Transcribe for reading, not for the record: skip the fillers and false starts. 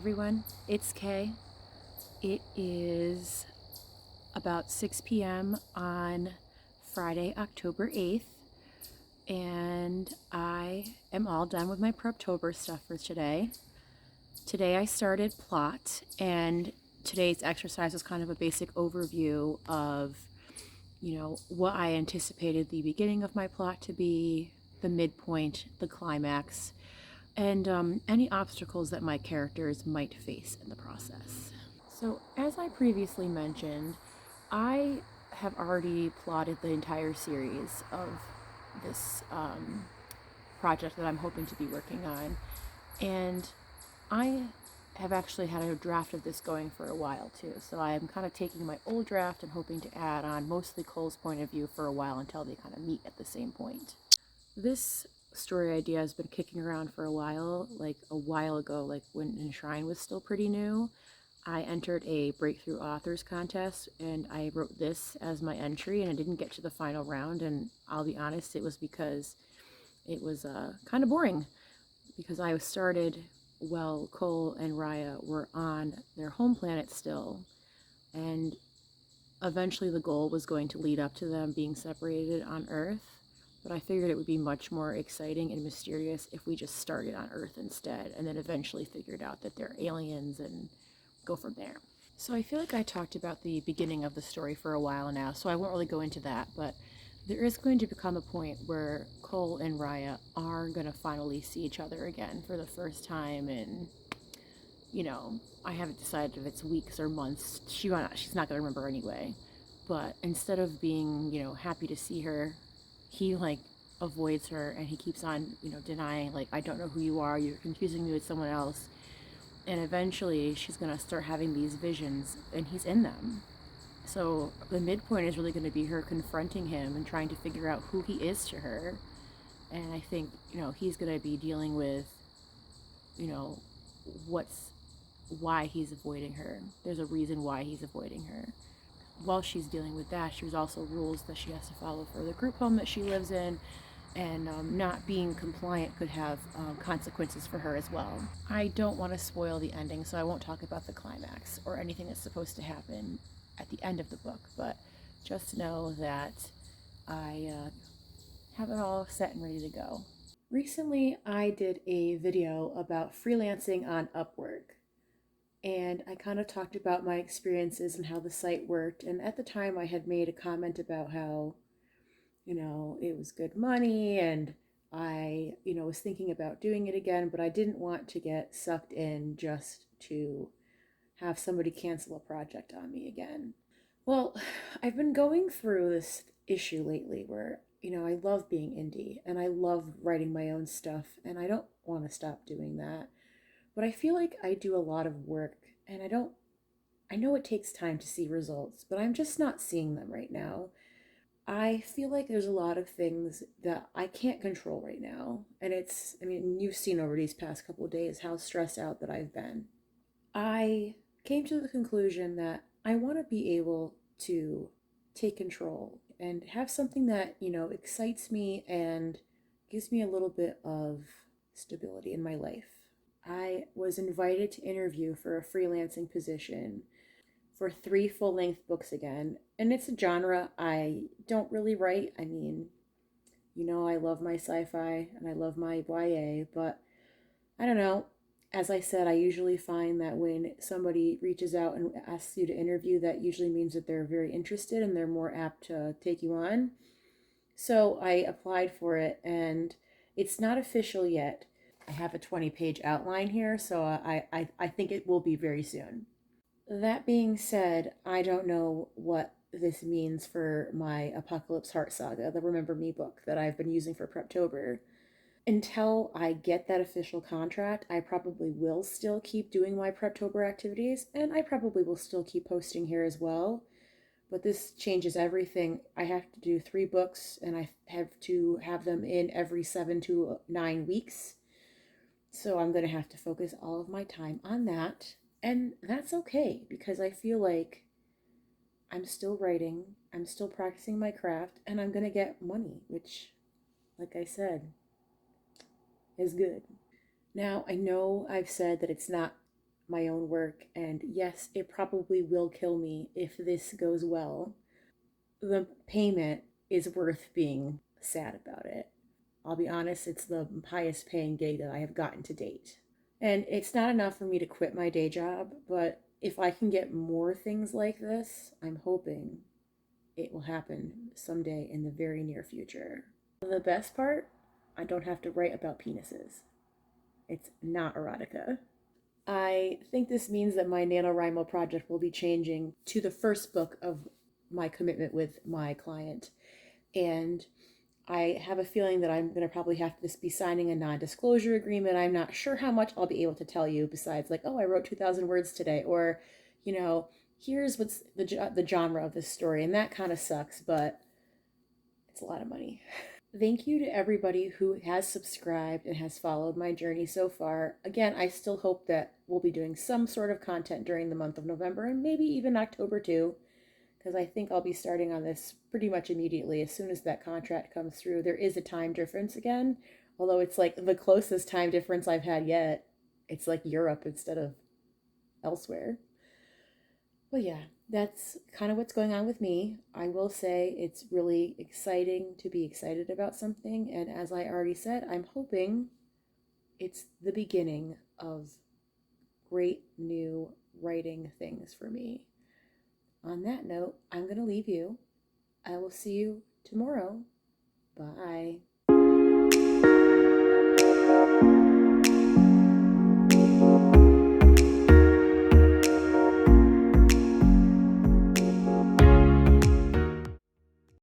everyone, it's Kay. It is about 6 p.m. on Friday, October 8th, and I am all done with my Preptober stuff for today. Today I started plot, and today's exercise was kind of a basic overview of, what I anticipated the beginning of my plot to be, the midpoint, the climax, and any obstacles that my characters might face in the process. So, as I previously mentioned, I have already plotted the entire series of this project that I'm hoping to be working on, and I have actually had a draft of this going for a while too. So I'm kind of taking my old draft and hoping to add on mostly Cole's point of view for a while until they kind of meet at the same point. This story idea has been kicking around for a while ago, like when Enshrine was still pretty new. I entered a breakthrough authors contest and I wrote this as my entry, and I didn't get to the final round, and I'll be honest, it was because it was kind of boring, because I started while Cole and Raya were on their home planet still, and eventually the goal was going to lead up to them being separated on Earth, but I figured it would be much more exciting and mysterious if we just started on Earth instead, and then eventually figured out that they're aliens and go from there. So I feel like I talked about the beginning of the story for a while now, so I won't really go into that, but there is going to become a point where Cole and Raya are going to finally see each other again for the first time in, I haven't decided if it's weeks or months. She's not going to remember anyway. But instead of being, happy to see her, he, avoids her, and he keeps on, denying, I don't know who you are, you're confusing me with someone else. And eventually she's going to start having these visions, and he's in them. So the midpoint is really going to be her confronting him and trying to figure out who he is to her. And I think, he's going to be dealing with, why he's avoiding her. There's a reason why he's avoiding her. While she's dealing with that, there's also rules that she has to follow for the group home that she lives in, and not being compliant could have consequences for her as well. I don't want to spoil the ending, so I won't talk about the climax or anything that's supposed to happen at the end of the book, but just know that I have it all set and ready to go. Recently, I did a video about freelancing on Upwork, and I kind of talked about my experiences and how the site worked, and at the time I had made a comment about how it was good money, and I, was thinking about doing it again, but I didn't want to get sucked in just to have somebody cancel a project on me again. Well, I've been going through this issue lately where, I love being indie and I love writing my own stuff, and I don't want to stop doing that. But I feel like I do a lot of work, and I know it takes time to see results, but I'm just not seeing them right now. I feel like there's a lot of things that I can't control right now. And you've seen over these past couple of days how stressed out that I've been. I came to the conclusion that I want to be able to take control and have something that, excites me and gives me a little bit of stability in my life. I was invited to interview for a freelancing position for 3 full-length books again, and it's a genre I don't really write. I love my sci-fi and I love my YA, but I don't know. As I said, I usually find that when somebody reaches out and asks you to interview, that usually means that they're very interested and they're more apt to take you on. So I applied for it, and it's not official yet. I have a 20-page outline here, so I think it will be very soon. That being said, I don't know what this means for my Apocalypse Heart Saga, the Remember Me book that I've been using for Preptober. Until I get that official contract, I probably will still keep doing my Preptober activities, and I probably will still keep posting here as well. But this changes everything. I have to do 3 books, and I have to have them in every 7 to 9 weeks. So I'm going to have to focus all of my time on that. And that's okay, because I feel like I'm still writing, I'm still practicing my craft, and I'm going to get money, which, like I said, is good. Now, I know I've said that it's not my own work. And yes, it probably will kill me if this goes well. The payment is worth being sad about it. I'll be honest, it's the highest paying gig that I have gotten to date. And it's not enough for me to quit my day job, but if I can get more things like this, I'm hoping it will happen someday in the very near future. The best part, I don't have to write about penises. It's not erotica. I think this means that my NaNoWriMo project will be changing to the first book of my commitment with my client. And I have a feeling that I'm going to probably have to be signing a non-disclosure agreement. I'm not sure how much I'll be able to tell you besides like, oh, I wrote 2,000 words today, or, you know, here's what's the genre of this story. And that kind of sucks, but it's a lot of money. Thank you to everybody who has subscribed and has followed my journey so far. Again, I still hope that we'll be doing some sort of content during the month of November and maybe even October too, because I think I'll be starting on this pretty much immediately as soon as that contract comes through. There is a time difference again, although it's like the closest time difference I've had yet. It's like Europe instead of elsewhere. Well, yeah, that's kind of what's going on with me. I will say it's really exciting to be excited about something. And as I already said, I'm hoping it's the beginning of great new writing things for me. On that note, I'm going to leave you. I will see you tomorrow. Bye.